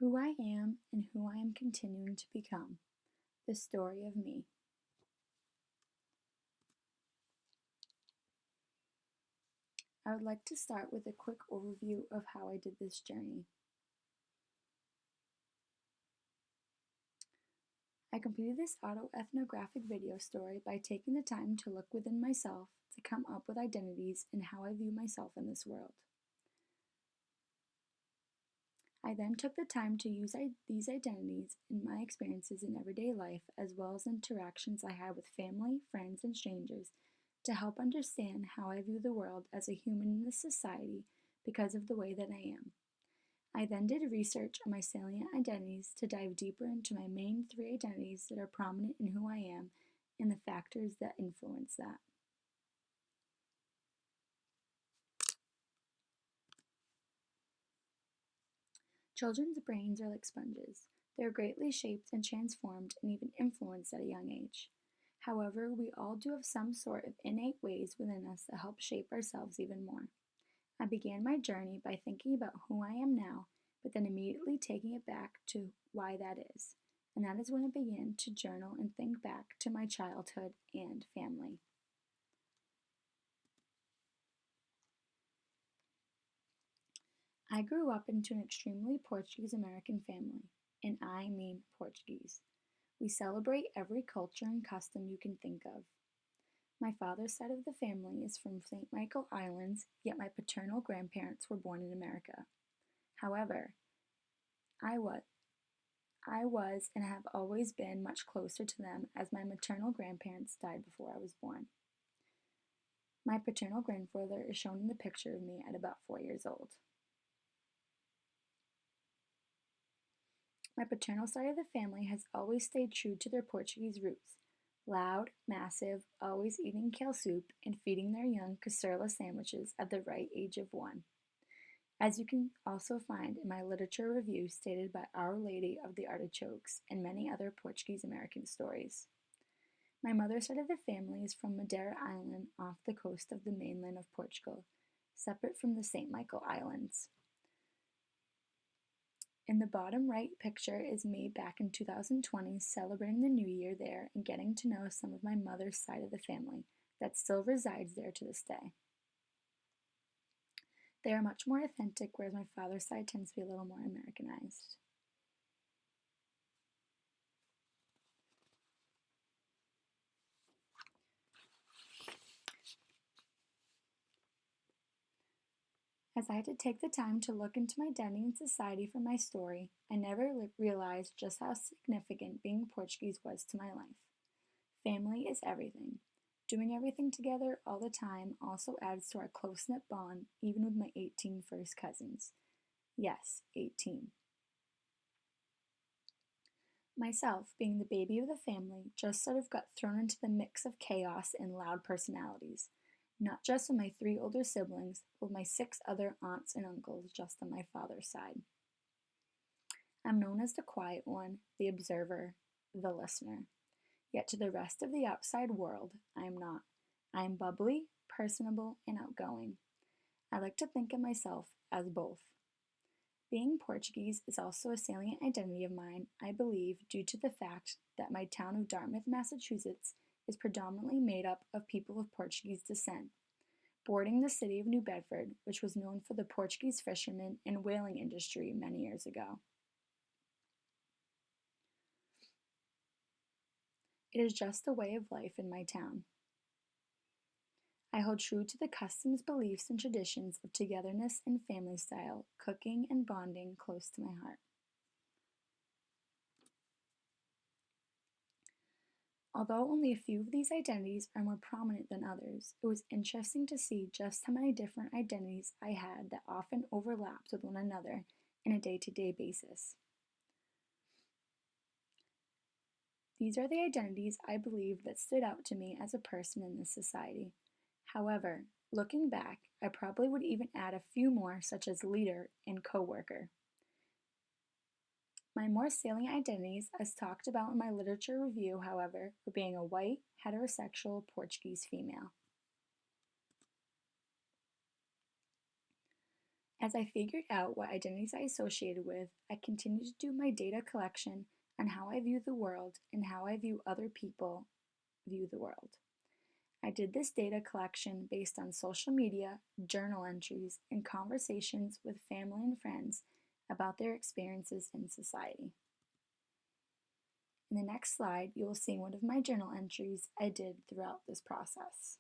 Who I am and who I am continuing to become. The story of me. I would like to start with a quick overview of how I did this journey. I completed this autoethnographic video story by taking the time to look within myself to come up with identities and how I view myself in this world. I then took the time to use these identities in my experiences in everyday life as well as interactions I had with family, friends, and strangers to help understand how I view the world as a human in this society because of the way that I am. I then did research on my salient identities to dive deeper into my main three identities that are prominent in who I am and the factors that influence that. Children's brains are like sponges. They are greatly shaped and transformed and even influenced at a young age. However, we all do have some sort of innate ways within us that help shape ourselves even more. I began my journey by thinking about who I am now, but then immediately taking it back to why that is. And that is when I began to journal and think back to my childhood and family. I grew up into an extremely Portuguese American family, and I mean Portuguese. We celebrate every culture and custom you can think of. My father's side of the family is from St. Michael Islands, yet my paternal grandparents were born in America. However, I was and have always been much closer to them as my maternal grandparents died before I was born. My paternal grandfather is shown in the picture of me at about 4 years old. My paternal side of the family has always stayed true to their Portuguese roots. Loud, massive, always eating kale soup and feeding their young cassoulet sandwiches at the right age of 1. As you can also find in my literature review stated by Our Lady of the Artichokes and many other Portuguese American stories. My mother's side of the family is from Madeira Island off the coast of the mainland of Portugal, separate from the St. Michael Islands. In the bottom right picture is me back in 2020 celebrating the new year there and getting to know some of my mother's side of the family that still resides there to this day. They are much more authentic, whereas my father's side tends to be a little more Americanized. As I had to take the time to look into my identity and society for my story, I never realized just how significant being Portuguese was to my life. Family is everything. Doing everything together all the time also adds to our close-knit bond, even with my 18 first cousins. Yes, 18. Myself, being the baby of the family, just sort of got thrown into the mix of chaos and loud personalities. Not just with my 3 older siblings, but with my 6 other aunts and uncles just on my father's side. I'm known as the quiet one, the observer, the listener. Yet to the rest of the outside world, I am not. I am bubbly, personable, and outgoing. I like to think of myself as both. Being Portuguese is also a salient identity of mine, I believe, due to the fact that my town of Dartmouth, Massachusetts is predominantly made up of people of Portuguese descent, bordering the city of New Bedford, which was known for the Portuguese fishermen and whaling industry many years ago. It is just a way of life in my town. I hold true to the customs, beliefs, and traditions of togetherness and family style, cooking and bonding close to my heart. Although only a few of these identities are more prominent than others, it was interesting to see just how many different identities I had that often overlapped with one another in a day-to-day basis. These are the identities I believe that stood out to me as a person in this society. However, looking back, I probably would even add a few more such as leader and coworker. My more salient identities, as talked about in my literature review, however, were being a white, heterosexual Portuguese female. As I figured out what identities I associated with, I continued to do my data collection on how I view the world and how I view other people view the world. I did this data collection based on social media, journal entries, and conversations with family and friends about their experiences in society. In the next slide, you will see one of my journal entries I did throughout this process.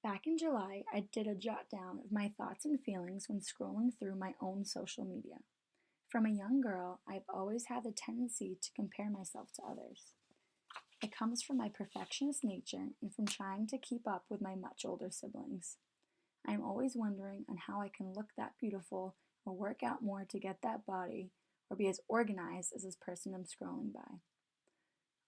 Back in July, I did a jot down of my thoughts and feelings when scrolling through my own social media. From a young girl, I've always had the tendency to compare myself to others. It comes from my perfectionist nature and from trying to keep up with my much older siblings. I am always wondering on how I can look that beautiful or work out more to get that body or be as organized as this person I'm scrolling by.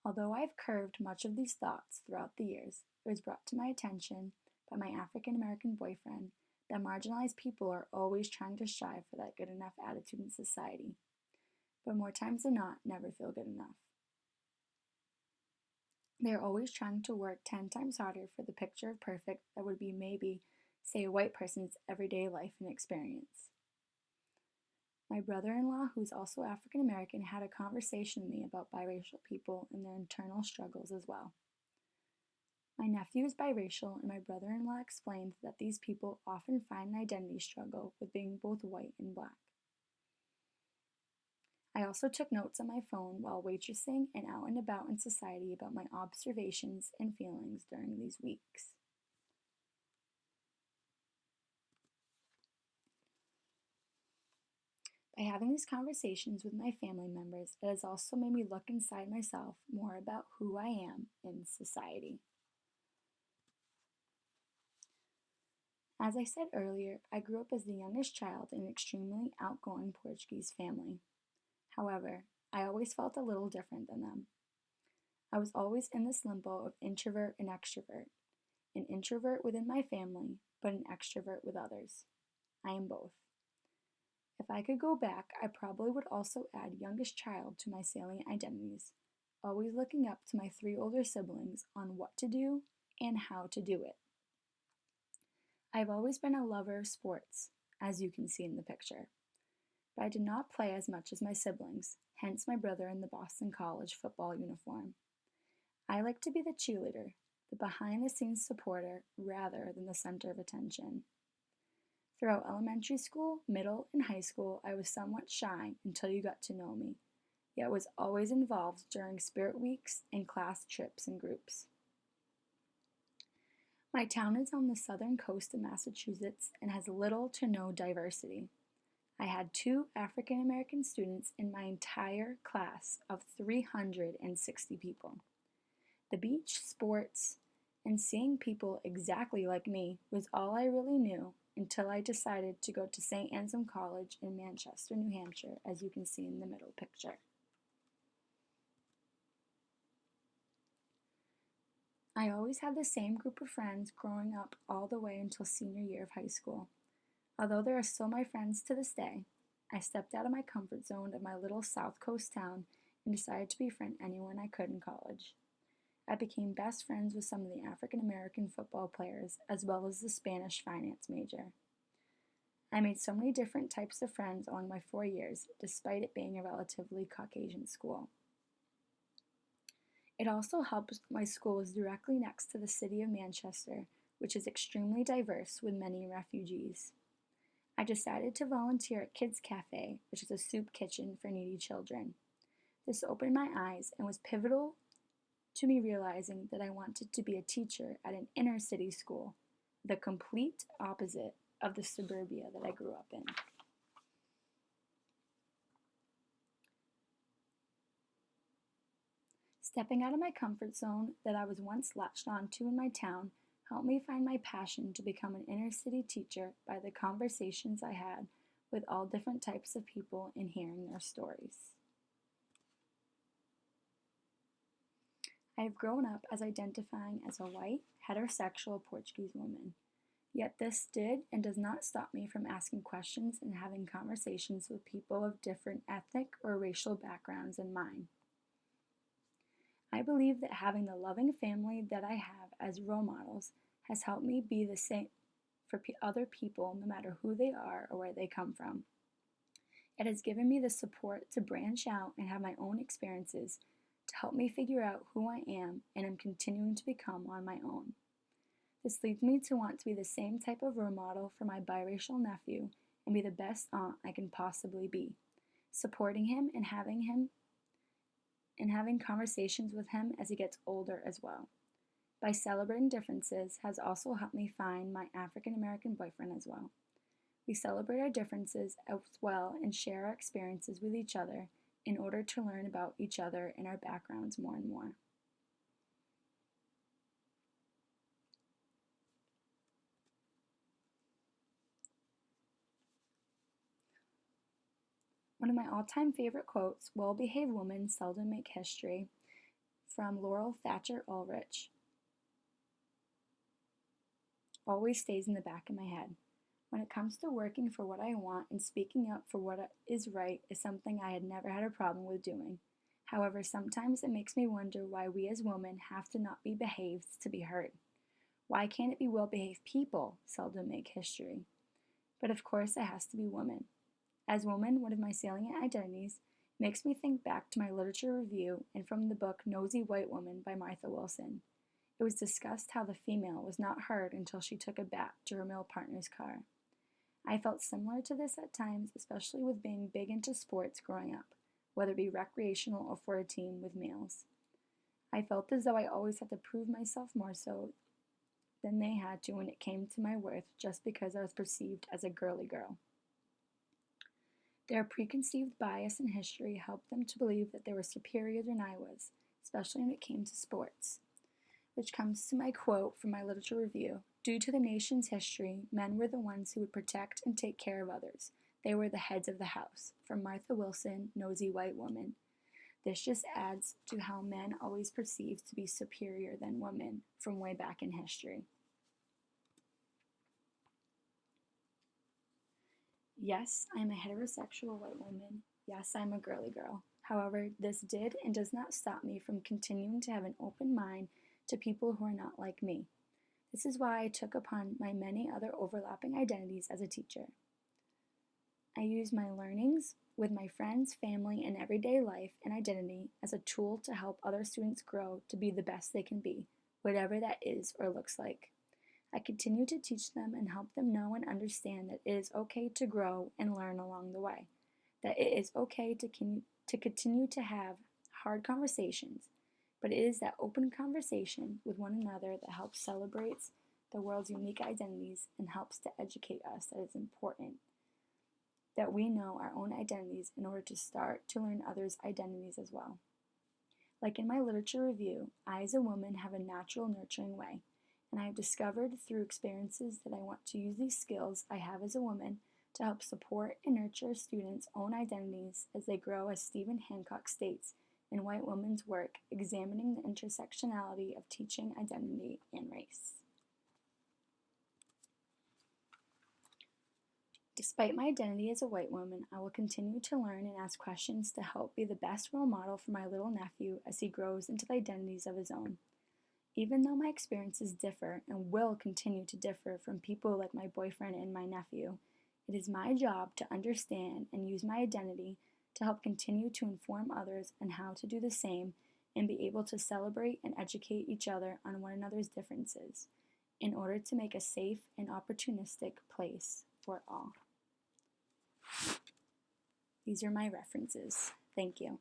Although I've curbed much of these thoughts throughout the years, it was brought to my attention by my African American boyfriend that marginalized people are always trying to strive for that good enough attitude in society, but more times than not, never feel good enough. They are always trying to work 10 times harder for the picture of perfect that would be maybe, say, a white person's everyday life and experience. My brother-in-law, who's also African American, had a conversation with me about biracial people and their internal struggles as well. My nephew is biracial, and my brother-in-law explained that these people often find an identity struggle with being both white and black. I also took notes on my phone while waitressing and out and about in society about my observations and feelings during these weeks. By having these conversations with my family members, it has also made me look inside myself more about who I am in society. As I said earlier, I grew up as the youngest child in an extremely outgoing Portuguese family. However, I always felt a little different than them. I was always in this limbo of introvert and extrovert, an introvert within my family, but an extrovert with others. I am both. If I could go back, I probably would also add youngest child to my salient identities, always looking up to my 3 older siblings on what to do and how to do it. I've always been a lover of sports, as you can see in the picture, but I did not play as much as my siblings, hence my brother in the Boston College football uniform. I like to be the cheerleader, the behind-the-scenes supporter, rather than the center of attention. Throughout elementary school, middle, and high school, I was somewhat shy until you got to know me, yet was always involved during spirit weeks and class trips and groups. My town is on the southern coast of Massachusetts and has little to no diversity. I had 2 African American students in my entire class of 360 people. The beach, sports, and seeing people exactly like me was all I really knew until I decided to go to St. Anselm College in Manchester, New Hampshire, as you can see in the middle picture. I always had the same group of friends growing up all the way until senior year of high school. Although they are still my friends to this day, I stepped out of my comfort zone of my little South Coast town and decided to befriend anyone I could in college. I became best friends with some of the African American football players as well as the Spanish finance major. I made so many different types of friends along my 4 years, despite it being a relatively Caucasian school. It also helps my school is directly next to the city of Manchester, which is extremely diverse with many refugees. I decided to volunteer at Kids Cafe, which is a soup kitchen for needy children. This opened my eyes and was pivotal to me realizing that I wanted to be a teacher at an inner city school, the complete opposite of the suburbia that I grew up in. Stepping out of my comfort zone that I was once latched onto in my town helped me find my passion to become an inner city teacher by the conversations I had with all different types of people and hearing their stories. I have grown up as identifying as a white, heterosexual Portuguese woman. Yet this did and does not stop me from asking questions and having conversations with people of different ethnic or racial backgrounds than mine. I believe that having the loving family that I have as role models has helped me be the same for other people no matter who they are or where they come from. It has given me the support to branch out and have my own experiences to help me figure out who I am and am continuing to become on my own. This leads me to want to be the same type of role model for my biracial nephew and be the best aunt I can possibly be, supporting him and having conversations with him as he gets older as well. By celebrating differences has also helped me find my African American boyfriend as well. We celebrate our differences as well and share our experiences with each other in order to learn about each other and our backgrounds more and more. One of my all-time favorite quotes, "Well-behaved women seldom make history," from Laurel Thatcher Ulrich, always stays in the back of my head. When it comes to working for what I want and speaking up for what is right is something I had never had a problem with doing. However, sometimes it makes me wonder why we as women have to not be behaved to be heard. Why can't it be well-behaved people seldom make history? But of course it has to be women. As woman, one of my salient identities makes me think back to my literature review and from the book Nosy White Woman by Martha Wilson. It was discussed how the female was not heard until she took a bat to her male partner's car. I felt similar to this at times, especially with being big into sports growing up, whether it be recreational or for a team with males. I felt as though I always had to prove myself more so than they had to when it came to my worth just because I was perceived as a girly girl. Their preconceived bias in history helped them to believe that they were superior than I was, especially when it came to sports. Which comes to my quote from my literature review. Due to the nation's history, men were the ones who would protect and take care of others. They were the heads of the house. From Martha Wilson, Nosy White Woman. This just adds to how men always perceived to be superior than women from way back in history. Yes, I'm a heterosexual white woman. Yes, I'm a girly girl. However, this did and does not stop me from continuing to have an open mind to people who are not like me. This is why I took upon my many other overlapping identities as a teacher. I use my learnings with my friends, family, and everyday life and identity as a tool to help other students grow to be the best they can be, whatever that is or looks like. I continue to teach them and help them know and understand that it is okay to grow and learn along the way, that it is okay to continue to have hard conversations, but it is that open conversation with one another that helps celebrates the world's unique identities and helps to educate us that it's important that we know our own identities in order to start to learn others' identities as well. Like in my literature review, I as a woman have a natural nurturing way, and I have discovered through experiences that I want to use these skills I have as a woman to help support and nurture students' own identities as they grow, as Stephen Hancock states in White Woman's work, examining the intersectionality of teaching identity and race. Despite my identity as a white woman, I will continue to learn and ask questions to help be the best role model for my little nephew as he grows into the identities of his own. Even though my experiences differ and will continue to differ from people like my boyfriend and my nephew, it is my job to understand and use my identity to help continue to inform others on how to do the same and be able to celebrate and educate each other on one another's differences in order to make a safe and opportunistic place for all. These are my references. Thank you.